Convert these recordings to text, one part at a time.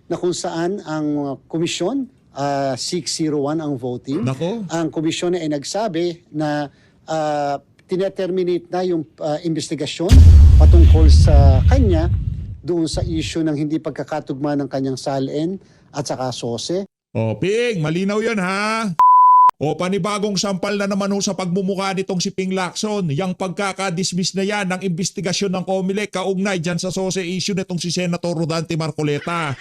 na kung saan ang komisyon 601 ang voting. Nako. Ang komisyon ay nagsabi na tineterminate na yung investigasyon patungkol sa kanya doon sa issue ng hindi pagkakatugma ng kanyang salin at saka SOSE. O, Ping, malinaw yan ha. O, panibagong sampal na naman ho sa pagmumukha nitong si Ping Lacson. Yang pagkakadismiss na yan ng investigasyon ng COMELEC kaugnay dyan sa SOSE issue nitong si Senator Rodante Marcoleta.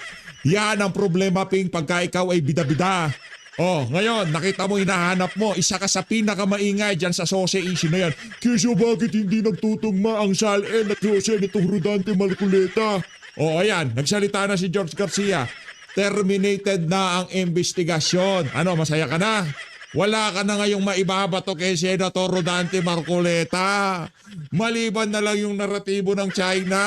Yan ang problema, Ping, pagka ikaw ay bida-bida. Oh, ngayon, nakita mo, hinahanap mo, isa ka sa pinakamaingay dyan sa SOSE issue na yan. Kesyo, bakit hindi nagtutugma ang SALN at SOSE nitong Rodante Marcoleta? Oh, ayan, nagsalita na si George Garcia. Terminated na ang investigasyon. Ano, masaya ka na? Wala ka na ngayong maibabato kay Senator Rodante Marcoleta. Maliban na lang yung naratibo ng China.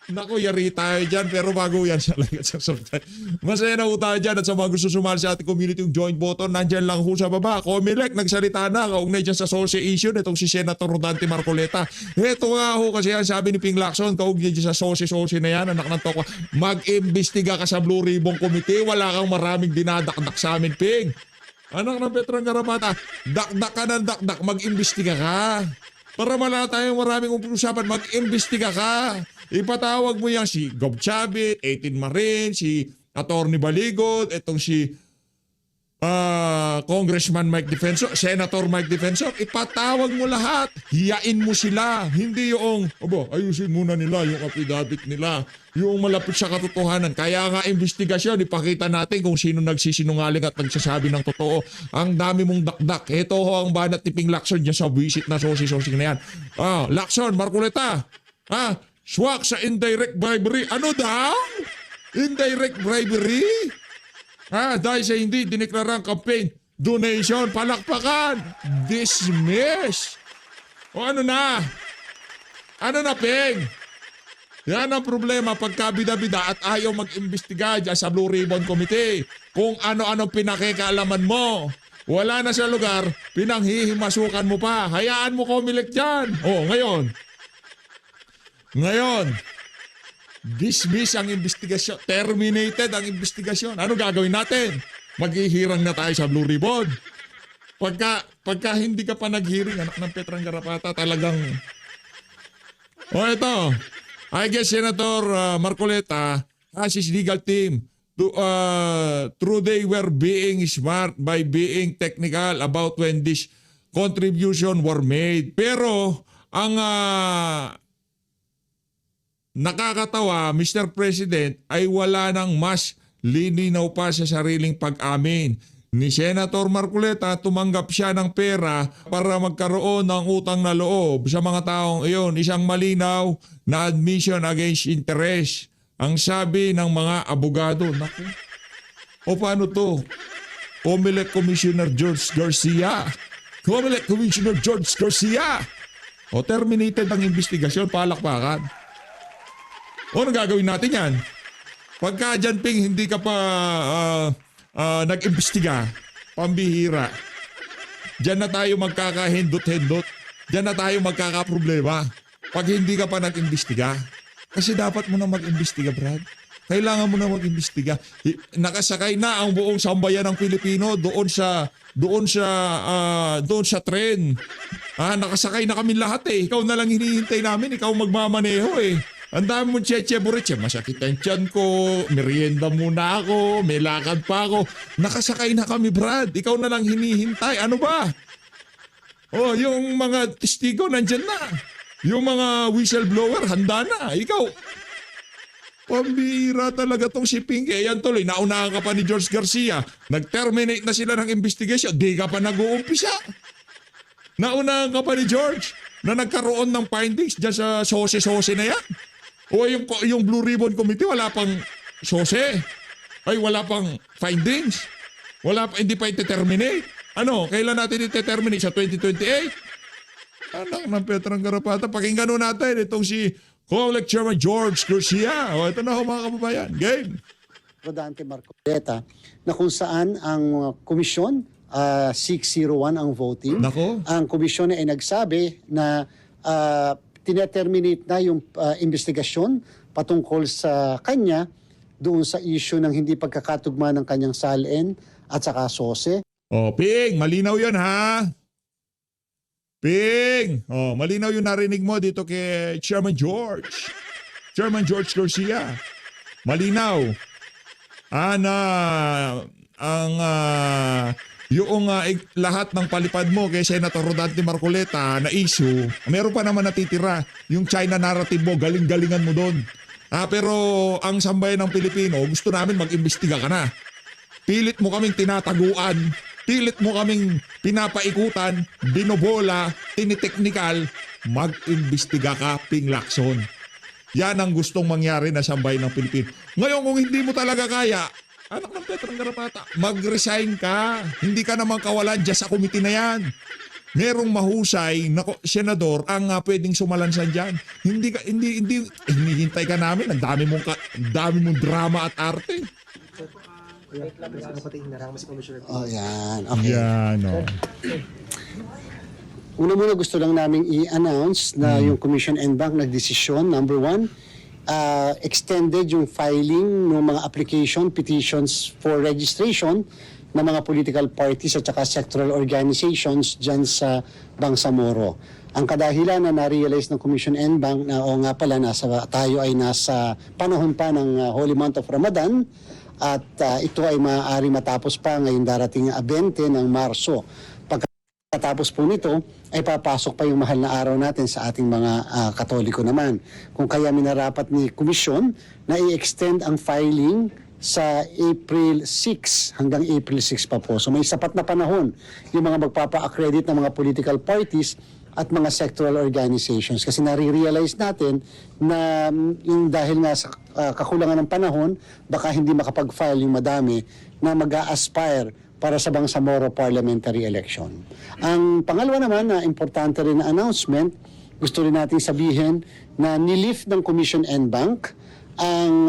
Naku, yari tayo dyan, pero bago yan sa lagat sa sultan. Masaya na ho tayo dyan at sa mga gusto sumali sa ating community yung joint button, nandyan lang ho sa baba. COMELEC, nagsalita na, kaugnay dyan sa SOSE issue nitong si Senator Rodante Marcoleta. Ito nga ho, kasi yan sabi ni Ping Lacson, kaugnay dyan sa SOSE na yan, anak ng tokwa, mag-imbestiga ka sa Blue Ribbon Committee, wala kang maraming dinadakdak sa amin, Ping. Anak ng Veteran Garapata, dakdak ka ng dakdak, mag-imbestiga ka. Para wala tayong maraming usapan, mag-imbestiga ka. Ipatawag mo yan si Gob Chavit, 18 Marin, si Atty. Baligod, itong si Congressman Mike Defensor, Senator Mike Defensor. Ipatawag mo lahat. Hiyain mo sila. Hindi yung, ayusin muna nila yung affidavit nila. Yung malapit sa katotohanan. Kaya nga investigasyon, ipakita natin kung sino nagsisinungaling at nagsasabi ng totoo. Ang dami mong dakdak. Ito ho ang banat ni Ping Lacson dyan sa visit na SOSE na yan. Lacson, Marcoleta. Swak sa indirect bribery. Ano daw? Indirect bribery? Dahil sa hindi dineklarang campaign donation, palakpakan, dismiss. O ano na? Ano na, Ping? Yan ang problema pagka bida-bida at ayaw mag-imbestiga dyan sa Blue Ribbon Committee. Kung ano-anong pinakikaalaman mo. Wala na sa lugar, pinanghihimasukan mo pa. Hayaan mo COMELEC dyan. Ngayon, dismiss ang investigasyon. Terminated ang investigasyon. Ano gagawin natin? Maghihirang na tayo sa Blue Ribbon. Pagka hindi ka pa naghiring, anak ng Veteran Garapata, talagang... ito. I guess Senator Marcoleta has his legal team. True they were being smart by being technical about when this contribution were made. Pero, ang... nakakatawa, Mr. President, ay wala nang mas lininaw pa sa sariling pag-amin. Ni Senator Marcoleta, tumanggap siya ng pera para magkaroon ng utang na loob sa mga taong iyon. Isang malinaw na admission against interest. Ang sabi ng mga abogado. Naku. O paano to? COMELEC Commissioner George Garcia. COMELEC Commissioner George Garcia. O terminated ang investigasyon, palakpakan. O ano gagawin natin yan? Pagka dyan, Ping, hindi ka pa nag-imbestiga, pambihira. Dyan na tayo magkakahindot-hindot. Dyan na tayo magkakaproblema. Pag hindi ka pa nag-imbestiga. Kasi dapat mo na mag-imbestiga, Brad. Kailangan mo na mag-imbestiga. Nakasakay na ang buong sambayan ng Pilipino doon sa tren. Nakasakay na kami lahat eh. Ikaw na lang hinihintay namin. Ikaw magmamaneho eh. Ang dami mong cheche-buritse, masakit ang tiyan ko, merienda muna ako, may lakad pa ako. Nakasakay na kami, Brad. Ikaw na lang hinihintay. Ano ba? Yung mga testigo nandyan na. Yung mga whistleblower, handa na. Ikaw, pambira talaga tong si Ping. Yan tuloy, naunahan ka pa ni George Garcia. Nag-terminate na sila ng investigation. Di ka pa nag-uumpisa. Naunahan ka pa ni George na nagkaroon ng findings dyan sa SOSE na yan. Yung Blue Ribbon Committee, wala pang SOSE. Wala pang findings. Hindi pa ite-terminate. Kailan natin ite-terminate? Sa 2028? Anak ng Veteran Garapata, pakinggan natin itong si COMELEC Chairman George Garcia. Ito na mga kababayan. Game. Rodante Marcoleta, na kung saan ang komisyon 601 ang voting. Nako. Ang komisyon ay nagsabi na tineterminate na yung investigasyon patungkol sa kanya doon sa issue ng hindi pagkakatugma ng kanyang SALN at saka SOSE. Oh, Ping, malinaw yun ha? Ping, oh, malinaw yung narinig mo dito kay Chairman George. Chairman George Garcia. Malinaw. Lahat ng palipad mo kay Senator Rodante Marcoleta na issue, meron pa naman natitira. Yung China narrative mo, galing-galingan mo doon. Pero ang sambayan ng Pilipino, gusto namin mag-imbestiga ka na. Pilit mo kaming tinataguan, pilit mo kaming pinapaikutan, binobola, tiniteknikal, mag-imbestiga ka, Ping Lacson. Yan ang gustong mangyari na sambayan ng Pilipino. Ngayon kung hindi mo talaga kaya, anak ng Petrang Garapata, mag-resign ka. Hindi ka naman kawalan dyan sa committee na yan. Merong mahusay na senador ang pwedeng sumalansan dyan. Hindi hinihintay ka namin. Ang dami mong drama at arte. Oh, yan. Okay. Yan, oh. Una-muna gusto lang namin i-announce na yung Commission and Bank nagdesisyon, number one, extended yung filing ng mga application, petitions for registration ng mga political parties at saka sectoral organizations dyan sa Bangsamoro. Ang kadahilan na na-realize ng Commission and Bank na o nga pala tayo ay nasa panahon pa ng Holy Month of Ramadan at ito ay maaari matapos pa ngayong darating 20 ng Marso. Pagkatapos po nito ay papasok pa yung mahal na araw natin sa ating mga Katoliko naman. Kung kaya minarapat ni Komisyon na i-extend ang filing sa April 6 hanggang April 6 pa po. So may sapat na panahon yung mga magpapa-accredit ng mga political parties at mga sectoral organizations. Kasi nare-realize natin na yung dahil nga sa kakulangan ng panahon, baka hindi makapag-file yung madami na mag-a-aspire para sa Bangsamoro parliamentary election. Ang pangalawa naman na importante rin na announcement, gusto rin natin sabihin na nilift ng Commission and Bank ang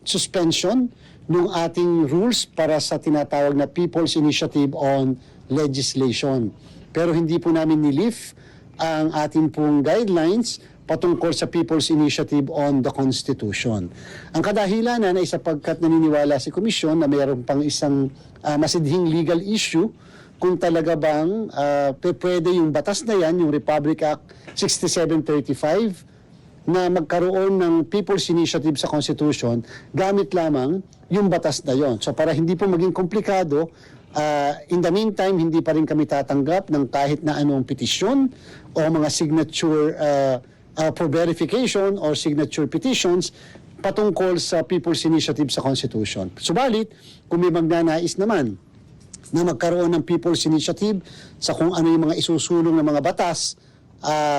suspension ng ating rules para sa tinatawag na People's Initiative on Legislation. Pero hindi po namin nilift ang ating pong guidelines patungkol sa People's Initiative on the Constitution. Ang kadahilanan ay sapagkat naniniwala si Komisyon na mayroon pang isang masidhing legal issue kung talaga bang pwede yung batas na yan, yung Republic Act 6735, na magkaroon ng People's Initiative sa Constitution gamit lamang yung batas na yon. So para hindi po maging komplikado, in the meantime, hindi pa rin kami tatanggap ng kahit na anong petisyon o mga signature for verification or signature petitions patungkol sa People's Initiative sa Constitution. Subalit, kung may magnanais naman na magkaroon ng People's Initiative sa kung ano yung mga isusulong ng mga batas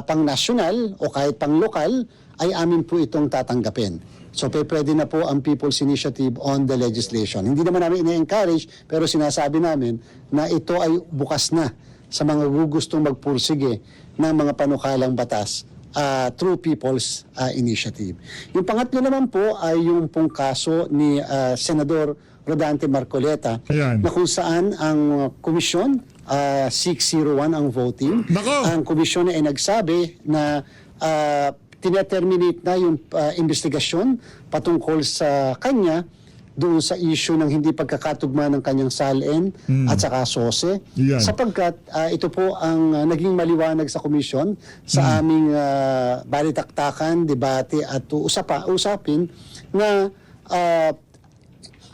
pang national o kahit pang lokal, ay amin po itong tatanggapin. So pwede na po ang People's Initiative on the legislation. Hindi naman namin ina-encourage, pero sinasabi namin na ito ay bukas na sa mga gustong magpursige ng mga panukalang batas through People's Initiative. Yung pangatlo naman po ay yung pong kaso ni Senador Rodante Marcoleta. Ayan. Na kung saan ang komisyon 601 ang voting. Nako! Ang komisyon ay nagsabi na tineterminate na yung investigasyon patungkol sa kanya doon sa issue ng hindi pagkakatugma ng kanyang SALN at saka SOSE. Yan. Sapagkat ito po ang naging maliwanag sa komisyon sa aming balitaktakan, debate at usapin na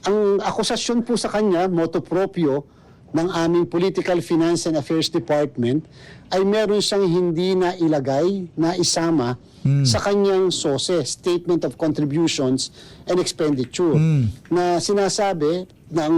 ang akusasyon po sa kanya, motu proprio ng aming Political Finance and Affairs Department, ay meron siyang hindi na ilagay, na isama sa kanyang SOSE, Statement of Contributions and Expenditure, na sinasabi ng,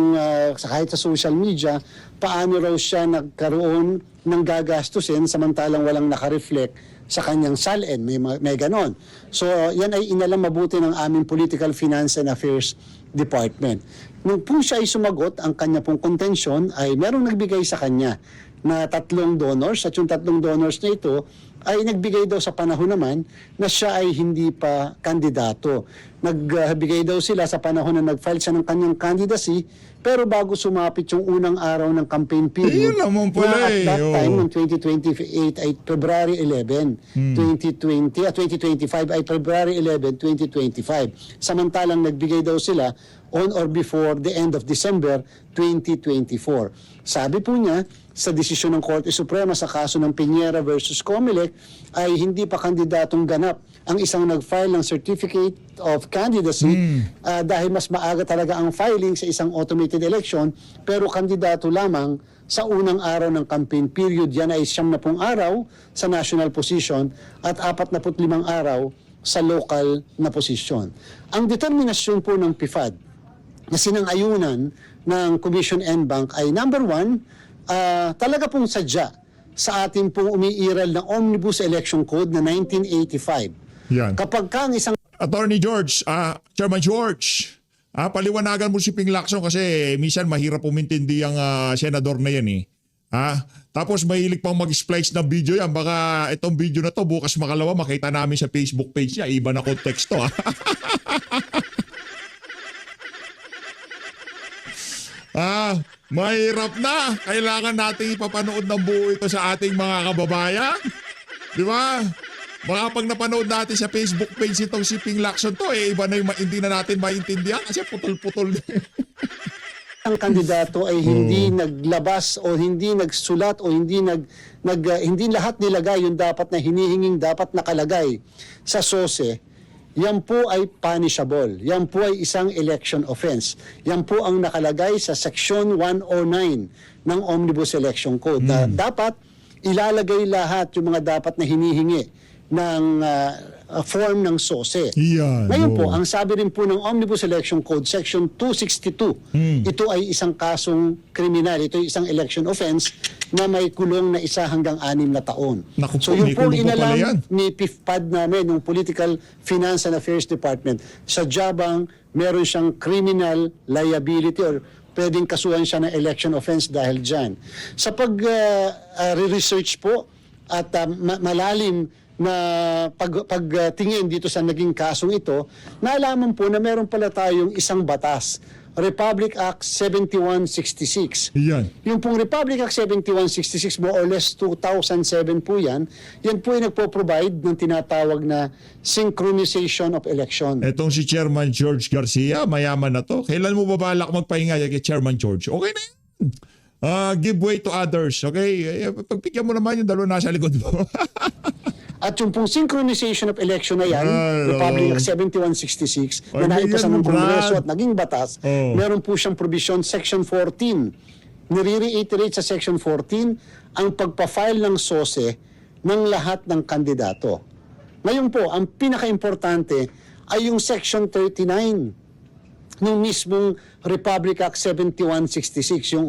kahit sa social media, paano raw siya nagkaroon ng gagastusin samantalang walang nakareflect sa kanyang SALN. May ganon. So, yan ay inalam mabuti ng aming Political Finance and Affairs Department. Nung po siya ay sumagot, ang kanya pong kontensyon ay merong nagbigay sa kanya na 3 donors, at yung 3 donors na ito ay nagbigay daw sa panahon naman na siya ay hindi pa kandidato. Nagbigay daw sila sa panahon na nag-file siya ng kanyang candidacy, pero bago sumapit yung unang araw ng campaign period, Yun naman pala na at eh, that oo. time, noong 2028 ay February 11, 2025 ay February 11, 2025. Samantalang nagbigay daw sila on or before the end of December 2024. Sabi po niya, sa desisyon ng Korte Suprema sa kaso ng Piñera versus Comelec ay hindi pa kandidatong ganap ang isang nag-file ng Certificate of Candidacy dahil mas maaga talaga ang filing sa isang automated election, pero kandidato lamang sa unang araw ng campaign period. Yan ay 70 araw sa national position at 45 araw sa local na posisyon. Ang determinasyon po ng PIFAD na sinang-ayunan ng Commission NBank ay number one, talaga pong sadya sa ating pong umiiral na Omnibus Election Code na 1985. Yan. Kapag ka ang isang Attorney George, Chairman George, paliwanagan mo si Ping Lacson kasi minsan mahirap umintindi ang senador na yan eh. Tapos mahilig pang mag-splice ng video yan. Baka itong video na to bukas makalawa makita namin sa Facebook page niya. Iba na konteksto mahirap na. Kailangan nating ipapanood ng buo ito sa ating mga kababayan. Di ba? Baka pag napanood natin sa Facebook page itong si Ping Lacson to, iba na yung hindi na natin maintindihan kasi putol-putol. ang kandidato ay hindi naglabas o hindi nagsulat o hindi hindi lahat nilagay yung dapat na hinihinging dapat nakalagay sa SOSE, yan po ay punishable. Yan po ay isang election offense. Yan po ang nakalagay sa Section 109 ng Omnibus Election Code. Na dapat ilalagay lahat yung mga dapat na hinihingi ng form ng SOSE. Yan, Ngayon po, ang sabi rin po ng Omnibus Election Code, Section 262, ito ay isang kasong kriminal. Ito ay isang election offense na may kulong na 1 hanggang 6 na taon. Naku So po, yung may po kulong pa pala yan. inalam ni PIFPAD namin, ng Political Finance and Affairs Department, sa Jabang, meron siyang criminal liability or pwedeng kasuhan siya ng election offense dahil dyan. Sa pag-research po at malalim na pagtingin dito sa naging kasong ito, naalaman po na meron pala tayong isang batas, Republic Act 7166. Yan. Yung pong Republic Act 7166, more or less 2007 po yan, yan po ay nagpo-provide ng tinatawag na synchronization of election. Etong si Chairman George Garcia, mayaman na to. Kailan mo ba balak magpahinga kay Chairman George? Okay na yan. Give way to others, okay? Pagpigyan mo naman yung dalawa nasa likod mo. At yung pong synchronization of election na yan, Republic Act 7166, na naipasa ng Kongreso at naging batas, meron po siyang provision, Section 14. Nire-reiterate sa Section 14 ang pagpa-file ng SOSE ng lahat ng kandidato. Ngayon po, ang pinaka-importante ay yung Section 39 ng mismong Republic Act 7166,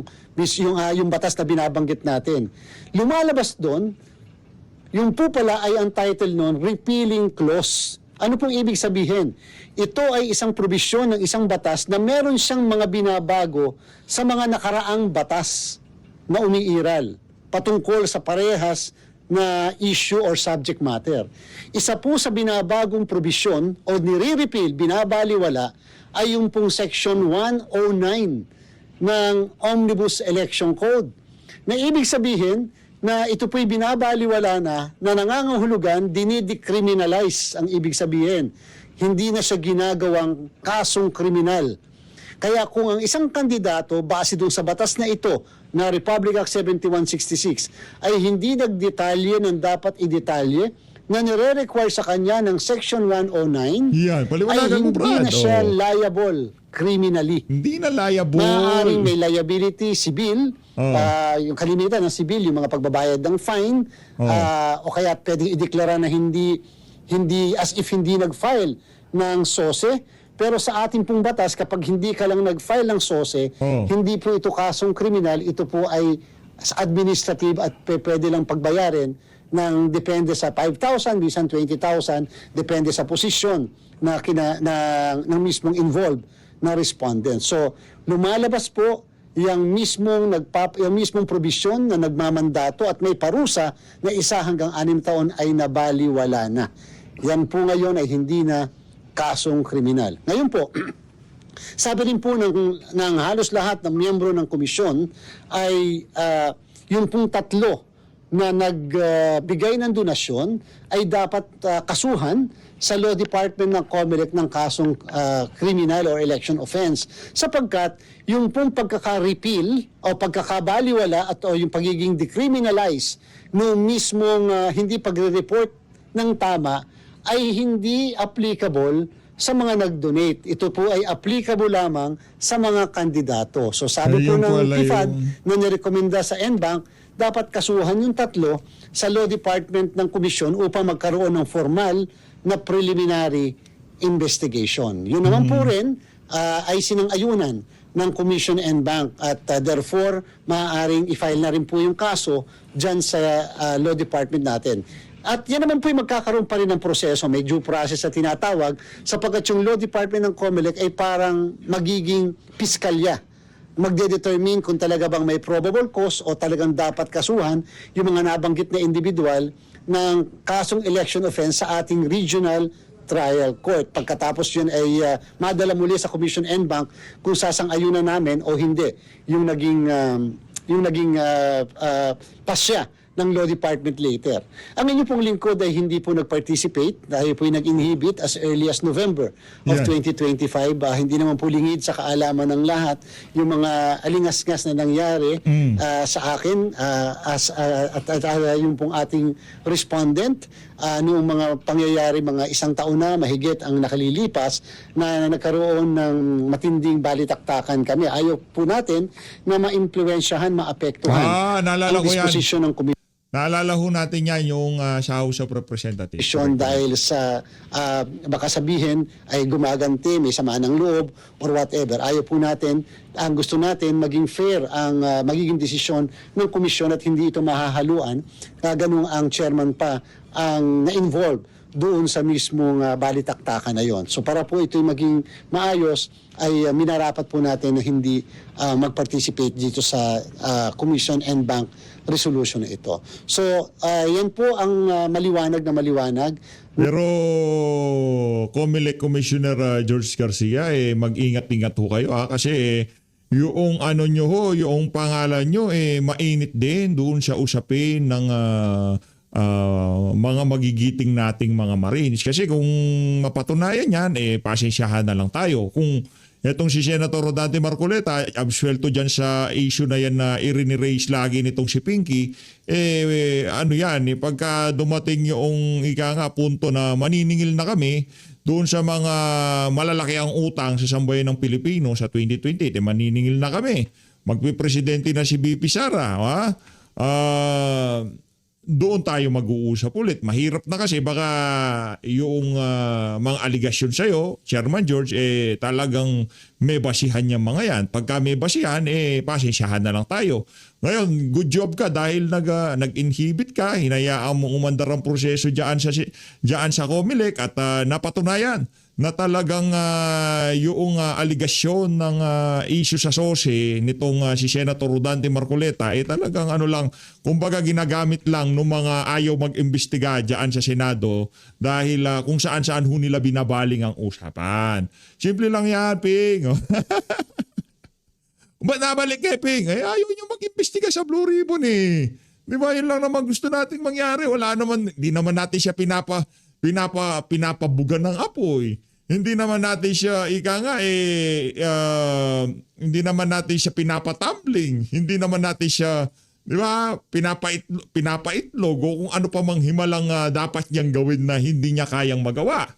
yung batas na binabanggit natin. Lumalabas doon, yung po pala ay ang title noon, repealing clause. Ano pong ibig sabihin? Ito ay isang probisyon ng isang batas na meron siyang mga binabago sa mga nakaraang batas na umiiral patungkol sa parehas na issue or subject matter. Isa po sa binabagong probisyon o nire-repeal, binabaliwala, ay yung pong Section 109 ng Omnibus Election Code. Na ibig sabihin, na ito po'y binabaliwala na nangangahulugan, dinidecriminalize ang ibig sabihin. Hindi na siya ginagawang kasong kriminal. Kaya kung ang isang kandidato, base doon sa batas na ito, na Republic Act 7166, ay hindi nagdetalye ng dapat idetalye, na nire-require sa kanya ng Section 109, Yan, ay paliwanagan mo, hindi Brad. na siya liable criminally. Hindi na liable. Maaaring may liability civil, yung kalimitan ng civil, yung mga pagbabayad ng fine, o kaya pwedeng ideklara na hindi as if hindi nag-file ng SOSE. Pero sa ating pong batas, kapag hindi ka lang nag-file ng SOSE, hindi po ito kasong kriminal, ito po ay administrative at pwede lang pagbayarin ng depende sa 5,000, bisan 20,000, depende sa posisyon ng mismong involved na respondent. So, lumalabas po yung mismong probisyon na nagmamandato at may parusa na 1 hanggang 6 taon ay nabaliwala na. Yan po ngayon ay hindi na kasong kriminal. Ngayon po, sabi rin po ng halos lahat ng miyembro ng komisyon ay yung pong 3 na nagbigay ng donasyon ay dapat kasuhan sa Law Department ng COMELEC ng kasong criminal or election offense, sapagkat yung pong pagkaka-repeal o pagkakabaliwala at o yung pagiging decriminalize no mismong hindi pagre-report ng tama ay hindi applicable sa mga nag-donate. Ito po ay applicable lamang sa mga kandidato. So sabi po Ayun ng pala TIFAD yung- na nirekomenda sa NBank, dapat kasuhan yung 3 sa Law Department ng Komisyon upang magkaroon ng formal na preliminary investigation. Yun naman po rin ay sinang-ayunan ng Commission and Bank at therefore maaaring i-file na rin po yung kaso dyan sa Law Department natin. At yan naman po yung magkakaroon pa rin ng proseso, may due process na tinatawag, sapagkat yung Law Department ng COMELEC ay parang magiging piskalya. Magde-determine kung talaga bang may probable cause o talagang dapat kasuhan yung mga nabanggit na individual ng kasong election offense sa ating regional trial court. Pagkatapos yun ay madala muli sa Commission and Bank kung sasang-ayunan namin o hindi yung naging pasya ng Law Department later. Ang inyo pong lingkod ay hindi po nag-participate dahil po nag-inhibit as early as November of Yeah. 2025. Hindi naman po lingid sa kaalaman ng lahat yung mga alingas-ngas na nangyari sa akin at yung pong ating respondent noong mga pangyayari mga 1 taon na mahigit ang nakalilipas na nagkaroon ng matinding balitaktakan kami. Ayaw po natin na ma-impluensyahan, maapektuhan naalala ang ko yan. disposisyon ng komisyon Naalala ho natin yan yung sa House of Representatives. dahil sa baka sabihin ay gumaganti, may sama ng loob or whatever. Ayaw po natin, ang gusto natin maging fair ang magiging desisyon ng komisyon at hindi ito mahahaluan na ganun ang chairman pa ang na-involve doon sa mismong balitaktakan na yon. So para po ito maging maayos ay minarapat po natin na hindi mag-participate dito sa Commission and Bank resolution na ito. So yan po ang maliwanag na maliwanag. Pero COMELEC Commissioner George Garcia, mag-ingat-ingat ho kayo kasi yung ano nyo ho, yung pangalan nyo mainit din doon sa usapin ng mga magigiting nating mga Marines. Kasi kung mapatunayan yan, pasensyahan na lang tayo. Kung etong si Senator Rodante Marcoleta, absuelto dyan sa issue na yan na i-raise lagi nitong si Pinky, ano yan, pagka dumating yung punto na maniningil na kami doon sa mga malalaki ang utang sa sambayan ng Pilipino sa 2028, maniningil na kami. Magpipresidente na si BP Sara, doon tayo mag-uusap ulit. Mahirap na kasi baka yung mga aligasyon sa'yo, Chairman George, talagang may basihan yung mga yan. Pagka may basihan, pasensyahan na lang tayo. Ngayon, good job ka dahil nag-inhibit ka, hinayaan mo umandar ang proseso dyan sa COMELEC at napatunayan na talagang yung aligasyon ng issue sa SOSE nitong si Senator Rodante Marcoleta talagang kumbaga ginagamit lang ng mga ayaw mag-imbestiga dyan sa Senado dahil kung saan-saan ho nila binabaling ang usapan. Simple lang yan, Ping. Ba't nabalik kay Ping? Ayaw nyo mag-imbestiga sa Blue Ribbon Di ba? Yun lang naman gusto nating mangyari. Wala naman, di naman natin siya pinapabugan ng apoy. Hindi naman natin siya, hindi naman natin siya pinapatumbling. Hindi naman natin siya, di ba, pinapaitlog o kung ano pa mang himalang dapat niyang gawin na hindi niya kayang magawa.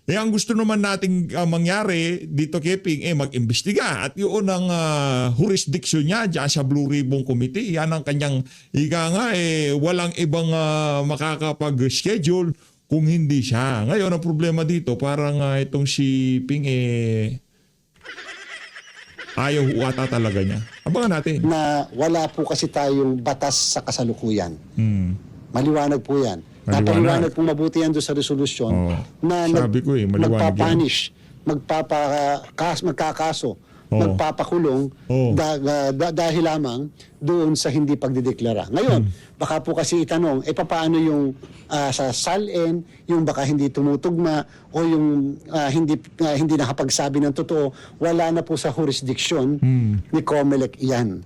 Ang gusto naman nating mangyari dito kay Ping, mag-imbestiga. At yun ang jurisdiction niya dyan sa Blue Ribbon Committee. Yan ang kanyang, walang ibang makakapag-schedule kung hindi siya. Ngayon, ang problema dito, parang itong si Ping, ayaw ata talaga niya. Abangan natin. Na wala po kasi tayong batas sa kasalukuyan. Maliwanag po yan. Napaliwanag po mabuti yan doon sa resolusyon na sabi ko maliwanag magpapunish, magkakaso magpapakulong Oo. dahil lamang doon sa hindi pagdideklara. Ngayon, baka po kasi itanong, paano yung sa SALN, yung baka hindi tumutugma o yung hindi nakapagsabi ng totoo, wala na po sa jurisdiction ni COMELEC yan.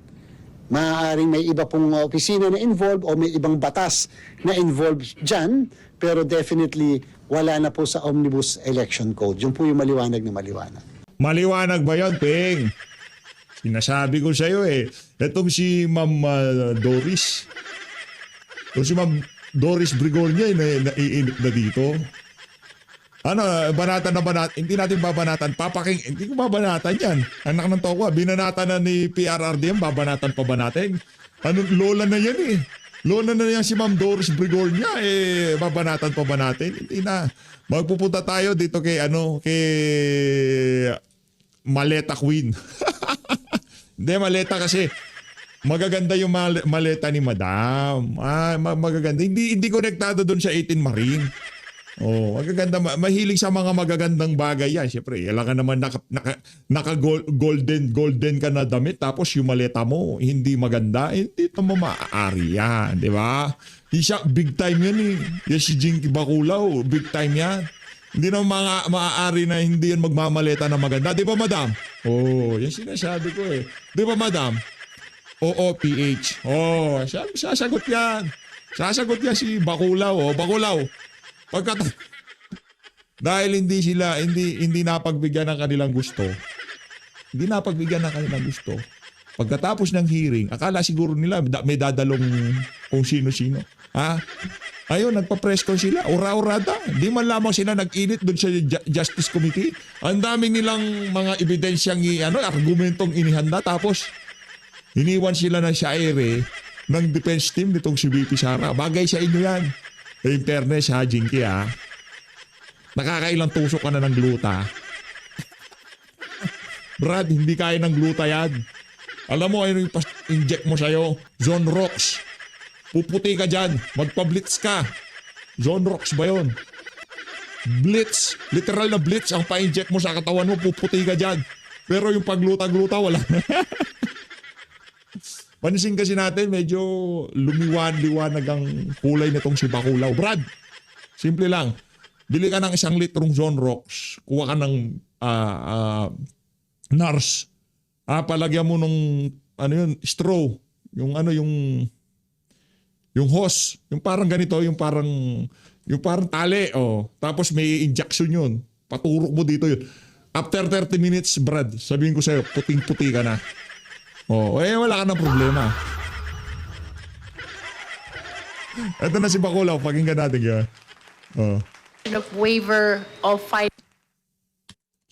Maaaring may iba pong opisina na involved o may ibang batas na involved dyan, pero definitely wala na po sa Omnibus Election Code. Yun po yung maliwanag na maliwanag. Maliwanag ba yan, Ping? Sinasabi ko sa'yo Itong si Ma'am Doris. Itong si Ma'am Doris Brigornia naiinip na dito. Banatan na banatan. Hindi natin babanatan. Hindi ko babanatan yan. Anak ng toko, binanatan na ni PRRD yan, babanatan pa ba natin? Lola na yan Lola na yan si Ma'am Doris Brigornia, babanatan pa ba natin? Hindi na. Magpupunta tayo dito kay Maleta Queen. Hindi, maleta kasi magaganda yung maleta ni Madam. Magaganda. Hindi konektado doon sa 18 Marine. Magaganda. Mahilig sa mga magagandang bagay yan. Siyempre, kailangan naman golden ka na damit tapos yung maleta mo hindi maganda. Hindi mo maaari yan. Di ba? Big time yan Yan si Jinky Baculaw. Big time yan. Hindi na maaari na hindi yan magmamaleta na maganda. Di ba, Madam? Yan sinasabi ko Di ba, Madam? OOPH. Sasagot yan. Sasagot yan si Baculaw. Baculaw. Dahil hindi napagbigyan ng kanilang gusto. Hindi napagbigyan ng kanilang gusto. Pagkatapos ng hearing, akala siguro nila may dadalong kung sino-sino. Ayun, nagpa-press con sila. Ura-urada. Hindi man lamang sila nag-init doon sa Justice Committee. Ang daming nilang mga ebidensyang argumentong inihanda. Tapos, iniwan sila ng syaere ng defense team nitong si VP Sara. Bagay sa inyo yan. In fairness Jinky Nakakailang tusok ka na ng gluta. Brad, hindi kaya ng gluta yan. Alam mo, ano yung inject mo sa'yo? Zone Rocks. Puputi ka dyan. Magpa-blitz ka. Zone Rocks ba yun? Blitz. Literal na blitz ang pa-inject mo sa katawan mo. Puputi ka dyan. Pero yung pagluta-gluta, wala. Pansin kasi natin, medyo lumiwan-liwanag ang kulay nitong si Baculaw. Brad, simple lang. Bili ka ng 1 litrong Zone Rocks. Kuha ka ng NARS. Palagyan mo nung straw. Yung hose. Yung parang ganito, yung parang tali. Tapos may injection yun. Paturok mo dito yun. After 30 minutes, Brad, sabihin ko sa'yo, puting-puti ka na. Wala ka ng problema. Ito na si Baculaw. Pakinggan natin yan. Of waiver of filing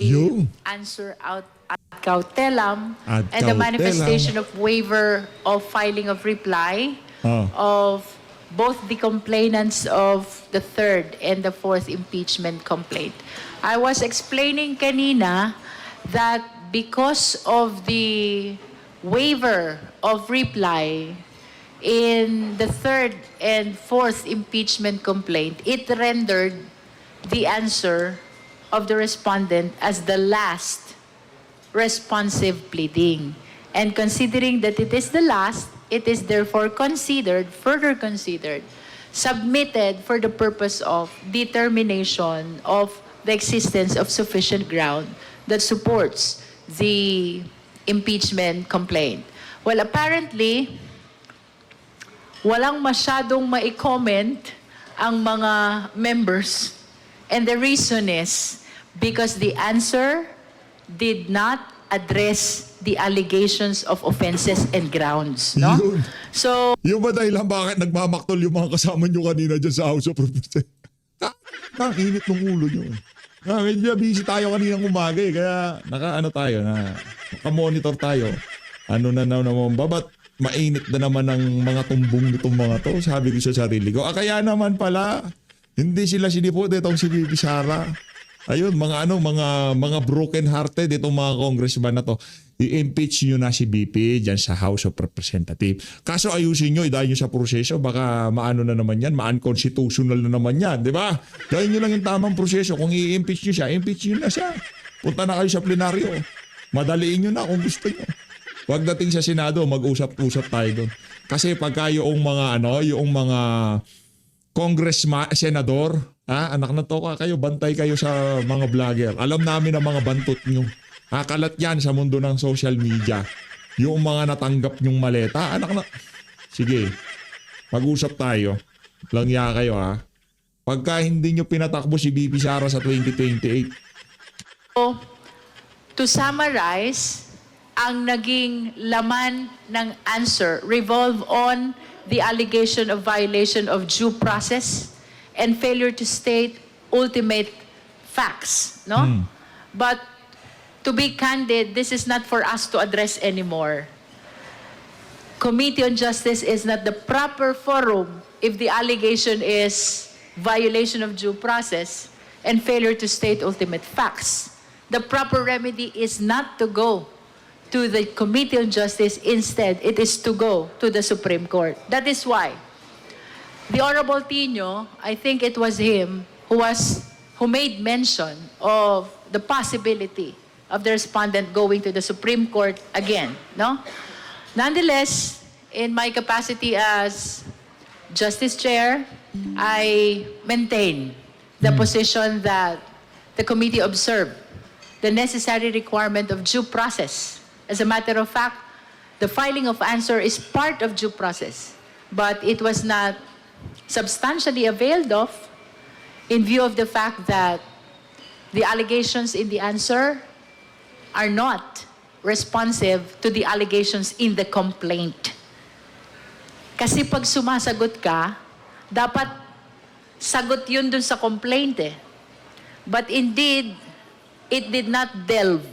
Yung answer out ad cautelam Ad and the cautelam. manifestation of waiver of filing of reply of both the complainants of the third and the fourth impeachment complaint. I was explaining kanina that because of the waiver of reply in the third and fourth impeachment complaint, it rendered the answer of the respondent as the last responsive pleading. And considering that it is the last, it is therefore further considered, submitted for the purpose of determination of the existence of sufficient ground that supports the impeachment complaint. Well, apparently, walang masyadong mai-comment ang mga members. And the reason is because the answer did not address the allegations of offenses and grounds. No? Yun. So, Yung ba dahilan bakit nagmamaktol yung mga kasama nyo kanina dyan sa House of Representatives? Init ng ulo nyo. Medyo busy tayo kaninang umaga kaya naka-monitor tayo. Ano na naman ba? Ba't mainit na naman ang mga tumbong nitong mga to? Sabi ko sa sarili ko. Kaya naman pala, hindi sila sinipot itong si Bibi Sara. Ayun, mga broken hearted itong mga congressman na to. I-impeach nyo na si BP dyan sa House of Representatives. Kaso ayusin nyo, idaan nyo sa proseso, baka maano na naman yan, ma-unconstitutional na naman yan, di ba? Gawin nyo lang yung tamang proseso. Kung i-impeach nyo siya, impeach nyo na siya. Punta na kayo sa plenaryo. Madaliin nyo na kung gusto nyo. Pagdating sa Senado, mag-usap-usap tayo doon. Kasi pagka yung mga senador, anak na to kayo, bantay kayo sa mga vlogger. Alam namin ang mga bantot nyo. Kalat yan sa mundo ng social media. Yung mga natanggap nyong maleta, anak na... Sige, mag-usap tayo. Langya kayo Pagka hindi nyo pinatakbo si BP Sara sa 2028. So, to summarize, ang naging laman ng answer revolve on the allegation of violation of due process and failure to state ultimate facts, no? But to be candid, this is not for us to address anymore. Committee on Justice is not the proper forum if the allegation is violation of due process and failure to state ultimate facts. The proper remedy is not to go to the Committee on Justice. Instead, it is to go to the Supreme Court. That is why the Honorable Tino, I think it was him who made mention of the possibility of the respondent going to the Supreme Court again, no? Nonetheless, in my capacity as Justice Chair, I maintain the position that the committee observed the necessary requirement of due process. As a matter of fact, the filing of answer is part of due process, but it was not substantially availed of in view of the fact that the allegations in the answer are not responsive to the allegations in the complaint. Kasi pag sumasagot ka, dapat sagot yun dun sa complaint But indeed, it did not delve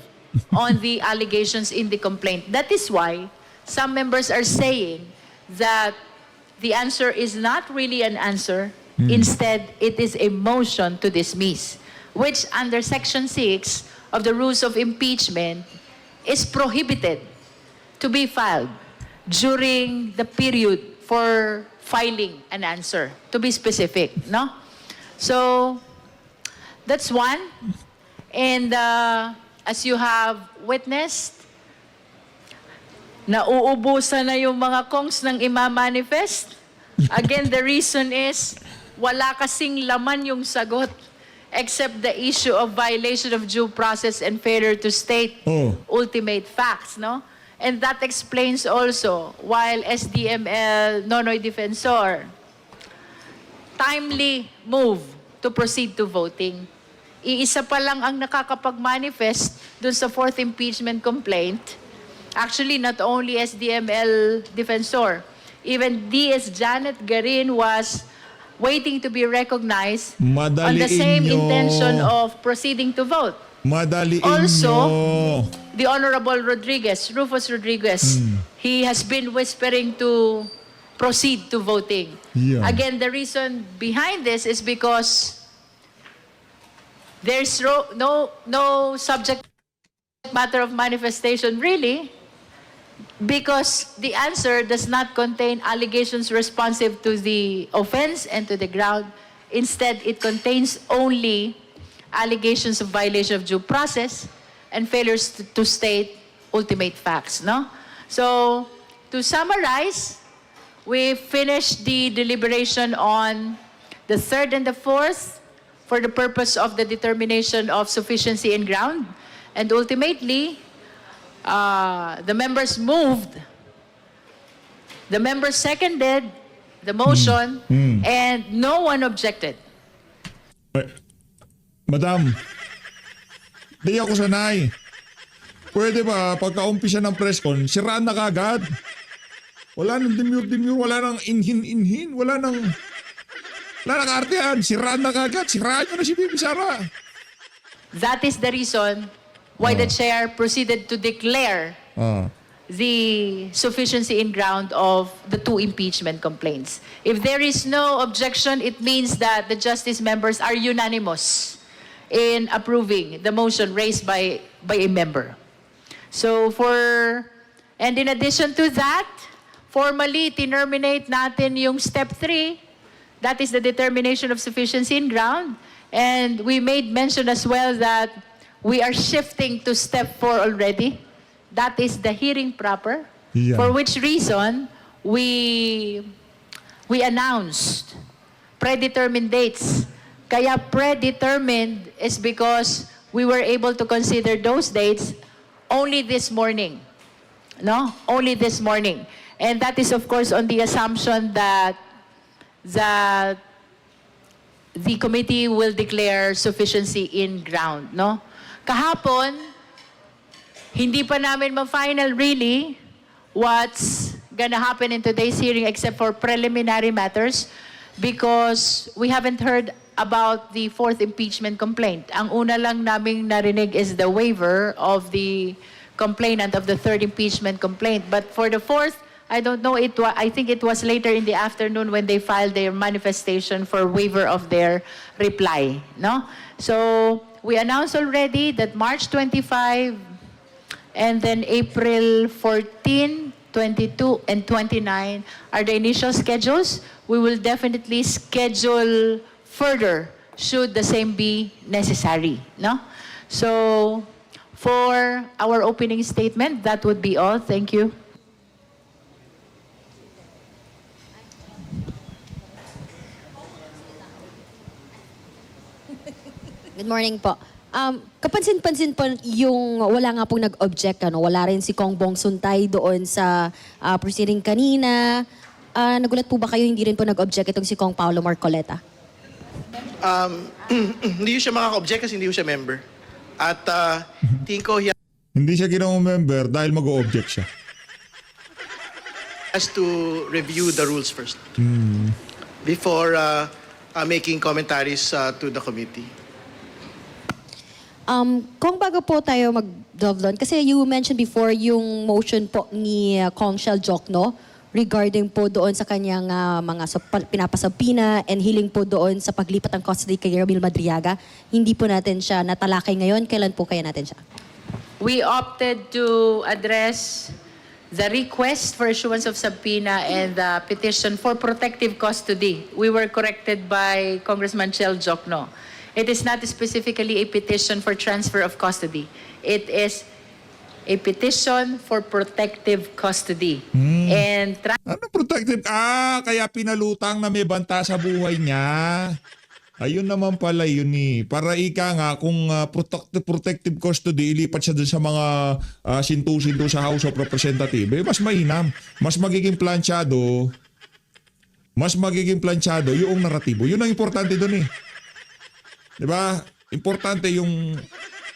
on the allegations in the complaint. That is why some members are saying that the answer is not really an answer. Instead, it is a motion to dismiss, which under Section 6 of the Rules of Impeachment is prohibited to be filed during the period for filing an answer, to be specific, no? So, that's one. And as you have witnessed, nauubusan na yung mga kongs ng ima-manifest. Again, the reason is, wala kasing laman yung sagot except the issue of violation of due process and failure to state ultimate facts, no? And that explains also while SDML Nonoy Defensor timely move to proceed to voting. Iisa pa lang ang nakakapag-manifest dun sa fourth impeachment complaint. Actually, not only SDML Defensor, even DS Janet Garin was waiting to be recognized on the same intention of proceeding to vote. Madaliin Also, nyo. the Honorable Rufus Rodriguez, he has been whispering to proceed to voting. Yeah. Again, the reason behind this is because there's no subject matter of manifestation really, because the answer does not contain allegations responsive to the offense and to the ground. Instead, it contains only allegations of violation of due process and failures to state ultimate facts, no? So, to summarize, we finished the deliberation on the third and the fourth for the purpose of the determination of sufficiency in ground. And ultimately, the members moved, the members seconded the motion, and no one objected. Madam, di ako sanay. Pwede ba pagka-umpisa ng press con, siraan na kagad? Wala nang demure, wala nang inhin, wala nang artehan. Siraan na kagad, siraan nyo na si Bibi Sara. That is the reason why the chair proceeded to declare the sufficiency in ground of the two impeachment complaints. If there is no objection, it means that the justice members are unanimous in approving the motion raised by a member. So and in addition to that, formally terminate natin yung step 3, that is the determination of sufficiency in ground. And we made mention as well that we are shifting to step 4 already. That is the hearing proper. Yeah. For which reason, we announced predetermined dates. Kaya predetermined is because we were able to consider those dates only this morning. No? Only this morning. And that is, of course, on the assumption that the committee will declare sufficiency in ground. No? Kahapon, hindi pa namin ma-final really what's gonna happen in today's hearing except for preliminary matters because we haven't heard about the 4th impeachment complaint. Ang una lang naming narinig is the waiver of the complainant of the 3rd impeachment complaint. But for the 4th, I don't know, I think it was later in the afternoon when they filed their manifestation for waiver of their reply. No? So we announced already that March 25 and then April 14, 22, and 29 are the initial schedules. We will definitely schedule further should the same be necessary. No? So for our opening statement, that would be all. Thank you. Good morning po. Kapansin-pansin po yung wala nga pong nag-object, wala rin si Kong Bong Suntay doon sa proceeding kanina. Nagulat po ba kayo hindi rin po nag-object itong si Kong Paulo Marcoleta? Hindi siya makaka-object kasi hindi siya member. At tingin ko he Hindi siya ginawang member dahil mag-o-object siya. has to review the rules first before making commentaries to the committee. Kung bago po tayo mag-delve doon, kasi you mentioned before yung motion po ni Kong Shell Jokno regarding po doon sa kanyang mga pinapasabina and hiling po doon sa paglipat ng custody kay Ramil Madriaga. Hindi po natin siya natalakay ngayon. Kailan po kaya natin siya? We opted to address the request for issuance of subpoena and the petition for protective custody. We were corrected by Congressman Chel Jokno. It is not specifically a petition for transfer of custody. It is a petition for protective custody. And Ano protective? Kaya pinalutang na may banta sa buhay niya. Ayun naman pala yun eh. Para ika nga, kung protective custody, ilipat siya dun sa mga sintu-sintu sa House of Representatives, mas mainam. Mas magiging planchado yung naratibo. Yun ang importante dun eh. Diba? Importante yung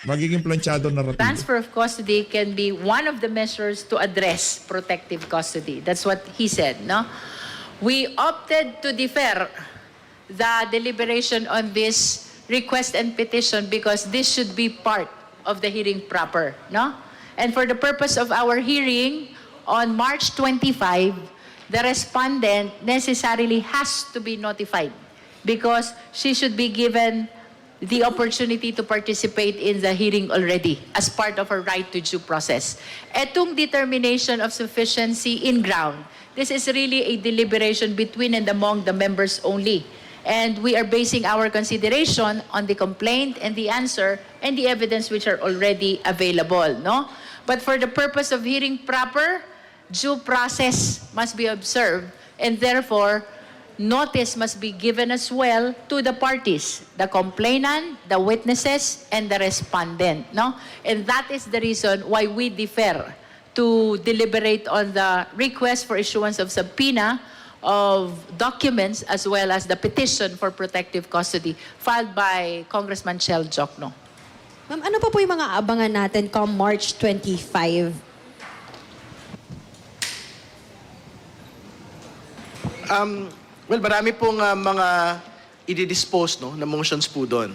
magiging planchado naratibo. transfer of custody can be one of the measures to address protective custody. That's what he said, no? We opted to defer the deliberation on this request and petition because this should be part of the hearing proper, no? And for the purpose of our hearing on March 25, the respondent necessarily has to be notified because she should be given the opportunity to participate in the hearing already as part of her right to due process. Etong determination of sufficiency in ground, this is really a deliberation between and among the members only. And we are basing our consideration on the complaint and the answer and the evidence which are already available, no? But for the purpose of hearing proper, due process must be observed, and therefore, notice must be given as well to the parties, the complainant, the witnesses, and the respondent, no? And that is the reason why we defer to deliberate on the request for issuance of subpoena of documents as well as the petition for protective custody filed by Congressman Chel Jokno. Ma'am, ano pa po yung mga abangan natin come March 25? Well, marami pong mga i-dispose na motions po doon.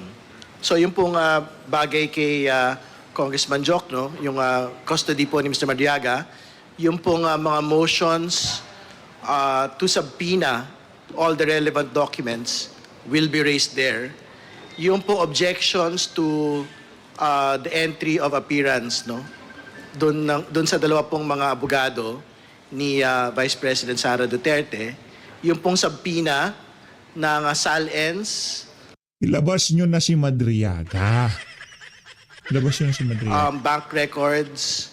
So yung pong bagay kay Congressman Jokno, yung custody po ni Mr. Madriaga, yung pong mga motions to subpoena all the relevant documents will be raised there. Yung pong objections to the entry of appearance, doon sa dalawa pong mga abogado ni Vice President Sara Duterte, yung pong subpoena ng SALENS. Ilabas nyo na si Madriaga. Labas yun sa Madrid. Bank records,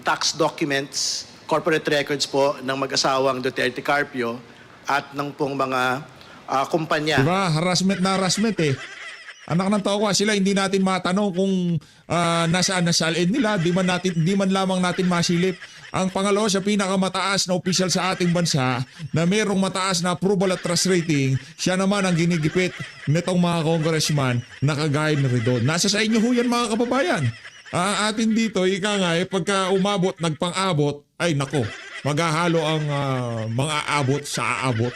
tax documents, corporate records po ng mag-asawang Duterte Carpio at ng pong mga kumpanya. Diba? Harassment na harassment eh. Anak ng tao sila, hindi natin matanong kung nasaan na salin nila, di man lamang natin masilip. Ang pangalawa sa pinakamataas na opisyal sa ating bansa na mayroong mataas na approval at trust rating, siya naman ang ginigipit nitong mga congressman na kagaya ni Redon. Nasa sa inyo ho yan mga kababayan. Atin dito, ika nga pagka umabot, nagpang-abot, ay nako, maghahalo ang mga abot sa aabot.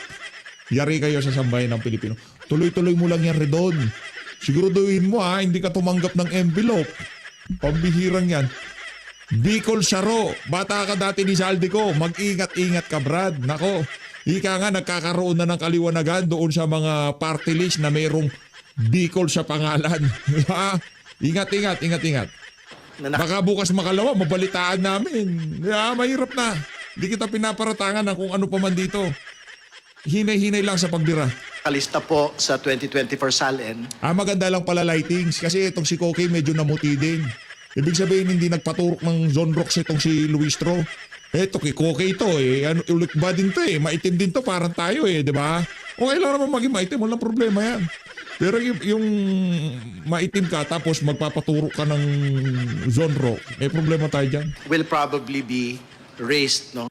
Yari kayo sa sambayan ng Pilipino. Tuloy-tuloy mo lang yan, Redon. Siguraduhin mo hindi ka tumanggap ng envelope. Pambihirang yan. Bicol Sharo, bata ka dati ni Saldico, mag-ingat-ingat ka Brad. Nako, ika nga nagkakaroon na ng kaliwanagan doon sa mga party list na mayroong Bicol sa pangalan. Ingat-ingat. Baka bukas makalawa, mabalitaan namin. Mahirap na. Hindi kita pinaparatangan ng kung ano pa man dito. Hinay-hinay lang sa pagdira. Kalista po sa 2024 SALN. Maganda lang pala lightings kasi itong si Koke medyo namuti din. Ibig sabihin hindi nagpaturok ng Zone Rocks itong si Luistro. Eto kay Koke ito ulit ba din to maitim din to parang tayo di ba? Okay lang naman maging maitim, walang problema yan. Pero yung maitim ka tapos magpapaturok ka ng Zone Rock, may problema tayo dyan. Will probably be raised, no?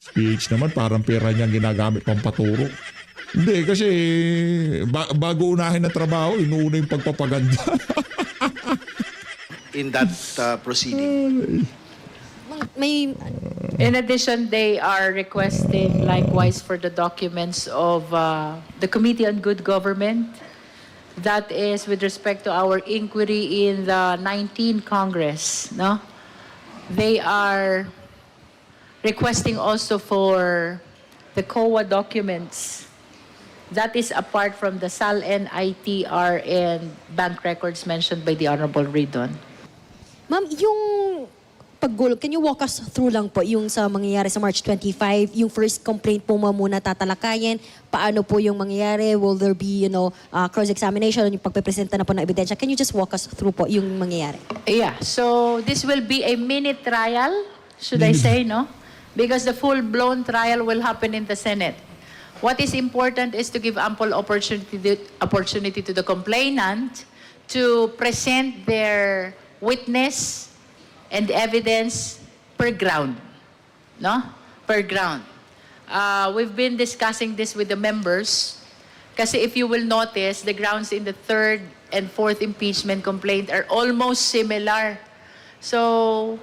Speech naman, parang pera niyang ginagamit pang paturok. Hindi, kasi bago unahin ang trabaho, inuuna yung pagpapaganda. In that proceeding. In addition, they are requesting likewise for the documents of the Committee on Good Government. That is with respect to our inquiry in the 19th Congress, no? They are requesting also for the COA documents. That is apart from the SALN, ITR, and bank records mentioned by the Honorable Redon. Ma'am, yung paggulong, can you walk us through lang po yung sa mangyayari sa March 25, yung first complaint po muna tatalakayin, paano po yung mangyayari, will there be, cross-examination, yung pagpipresenta na po ng ebidensya? Can you just walk us through po yung mangyayari? Yeah, so this will be a mini trial, should I say, no? Because the full-blown trial will happen in the Senate. What is important is to give ample opportunity to the complainant to present their witness and evidence per ground, no? Per ground. We've been discussing this with the members kasi if you will notice, the grounds in the third and fourth impeachment complaint are almost similar. So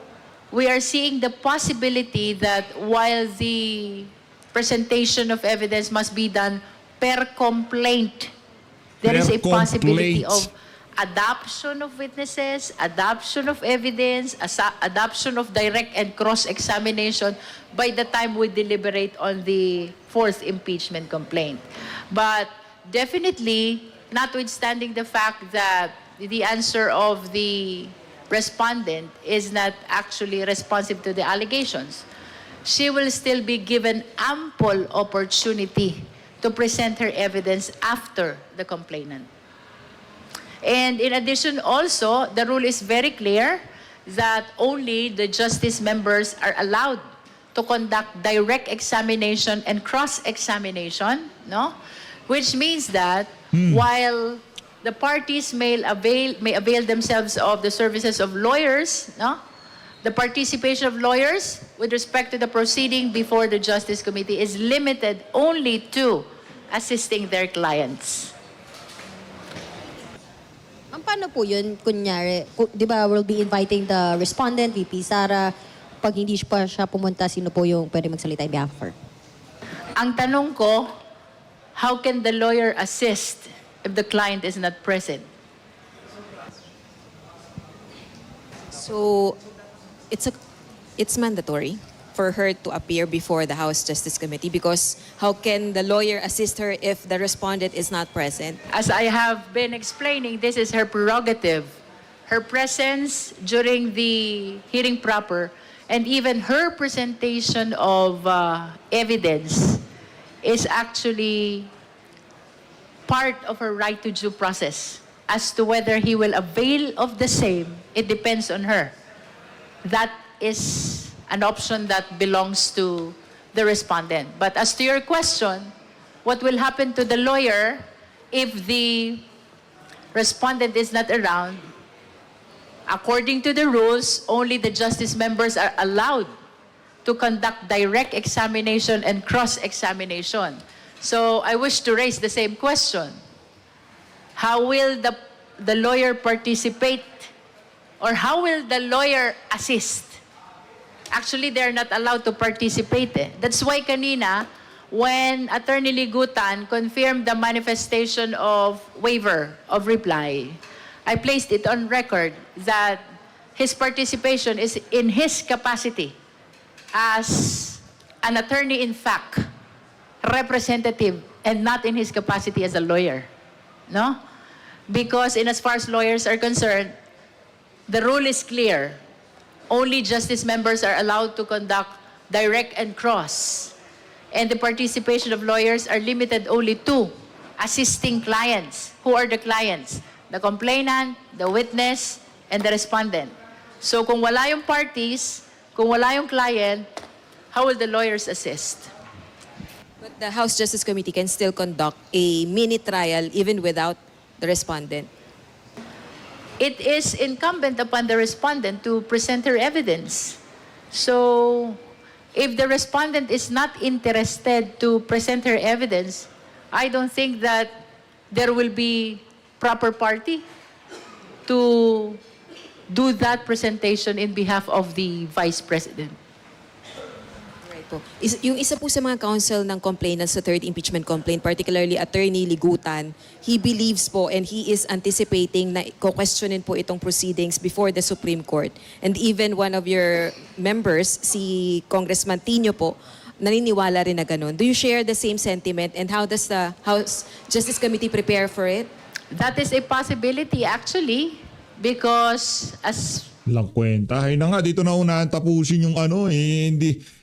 we are seeing the possibility that while the presentation of evidence must be done per complaint, there is a possibility of adoption of witnesses, adoption of evidence, adoption of direct and cross-examination by the time we deliberate on the fourth impeachment complaint. But definitely, notwithstanding the fact that the answer of the respondent is not actually responsive to the allegations, she will still be given ample opportunity to present her evidence after the complainant. And in addition also, the rule is very clear that only the justice members are allowed to conduct direct examination and cross-examination, no? Which means that while the parties may avail themselves of the services of lawyers, no? The participation of lawyers with respect to the proceeding before the Justice Committee is limited only to assisting their clients. Paano po yun, kunyari, di ba we'll be inviting the respondent, VP Sara, pag hindi pa siya pumunta, sino po yung pwede magsalita in behalf of her? Ang tanong ko, how can the lawyer assist if the client is not present? So, it's mandatory for her to appear before the House Justice Committee because how can the lawyer assist her if the respondent is not present? As I have been explaining, this is her prerogative. Her presence during the hearing proper and even her presentation of evidence is actually part of her right to due process. as to whether he will avail of the same, it depends on her. That is an option that belongs to the respondent. But as to your question, what will happen to the lawyer if the respondent is not around? According to the rules, only the justice members are allowed to conduct direct examination and cross-examination. So I wish to raise the same question. How will the lawyer participate, or how will the lawyer assist? Actually, they're not allowed to participate. That's why kanina, when Attorney Ligutan confirmed the manifestation of waiver of reply, I placed it on record that his participation is in his capacity as an attorney in fact, representative, and not in his capacity as a lawyer. No? Because in as far as lawyers are concerned, the rule is clear. Only justice members are allowed to conduct direct and cross. And the participation of lawyers are limited only to assisting clients. Who are the clients? The complainant, the witness, and the respondent. So kung wala yung parties, kung wala yung client, how will the lawyers assist? But the House Justice Committee can still conduct a mini trial even without the respondent. It is incumbent upon the respondent to present her evidence. So, if the respondent is not interested to present her evidence, I don't think that there will be proper party to do that presentation in behalf of the Vice President. Right po. Yung isa po sa mga counsel ng complainants sa third impeachment complaint, particularly Attorney Ligutan, he believes po and he is anticipating na questionin po itong proceedings before the Supreme Court. And even one of your members, si Congressman Tino po, naniniwala rin na ganun. Do you share the same sentiment, and how does the House Justice Committee prepare for it? That is a possibility actually, because as Lang kwenta. Ay na nga, dito na unahan tapusin yung ano eh.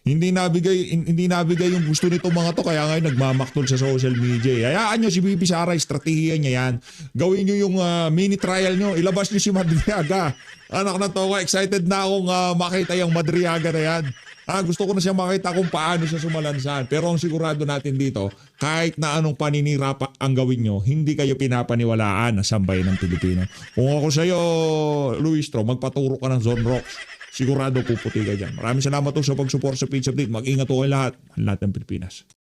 Hindi nabigay yung gusto nitong mga to. Kaya nga nagmamaktol sa social media eh. Hayaan nyo si Bibi Sara, estratehiya niya yan. Gawin nyo yung mini trial nyo. Ilabas nyo si Madriaga. Anak na to, excited na akong makita yung Madriaga na yan. Gusto ko na siya makita kung paano siya sumalansan. Pero ang sigurado natin dito, kahit na anong paninira pa ang gawin nyo, hindi kayo pinapaniwalaan na sambayan ng Pilipino. Kung ako sa'yo, Luis Tro, magpaturo ka ng Zone Rocks, sigurado puputi ka dyan. Maraming salamat po sa pag-support sa Page Update. Mag-ingat po kayo lahat ng Pilipinas.